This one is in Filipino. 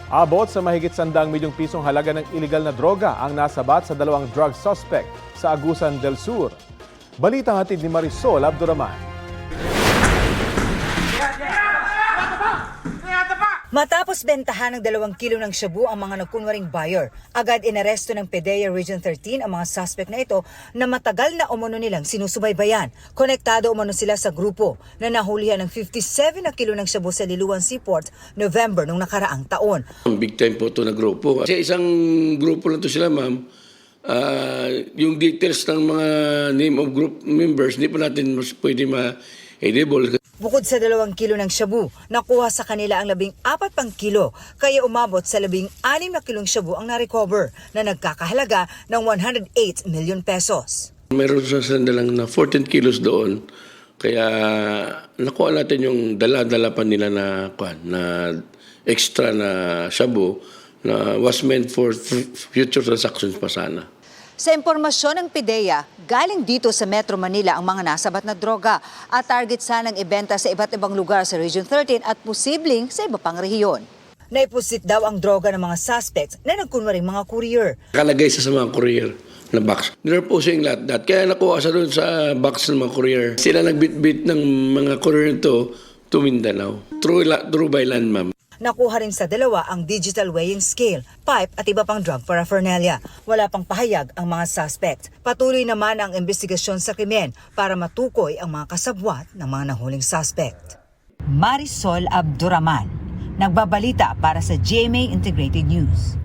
Abot sa mahigit 100 milyong pisong halaga ng iligal na droga ang nasabat sa dalawang drug suspect sa Agusan del Sur. Balitang hatid ni Marisol Abduraman. Matapos bentahan ng 2 kilo ng shabu ang mga nagkunwaring buyer, agad inaresto ng PDEA Region 13 ang mga suspect na ito na matagal na umano nilang sinusubaybayan. Konektado umano sila sa grupo na nahulihan ng 57 na kilo ng shabu sa Liloan Seaport November nung nakaraang taon. Big time po ito na grupo. Kasi isang grupo lang to sila, ma'am. Yung details ng mga name of group members, hindi pa natin pwede ma-edible. Bukod sa 2 kilo ng shabu, nakuha sa kanila ang 14 pang kilo, kaya umabot sa 16 na kilong shabu ang na-recover na nagkakahalaga ng 108 million pesos. Meron sa sandalang na 14 kilos doon. Kaya nakuha natin yung dala-dala pa nila na extra na shabu na was meant for future transactions pa sana. Sa impormasyon ng PDEA, galing dito sa Metro Manila ang mga nasabat na droga at target sanang ibenta sa iba't ibang lugar sa Region 13 at posibleng sa iba pang rehiyon. Naipusit daw ang droga ng mga suspects na nagkunwaring mga courier. Nakalagay sa mga courier na box. They're posing that. Kaya nakuha sa doon sa box ng mga courier. Sila nagbitbit ng mga courier to Mindanao. True by land, ma'am. Nakuha rin sa 2 ang digital weighing scale, pipe at iba pang drug paraphernalia. Wala pang pahayag ang mga suspect. Patuloy naman ang investigasyon sa krimen para matukoy ang mga kasabwat ng mga nahuling suspect. Marisol Abduraman, nagbabalita para sa GMA Integrated News.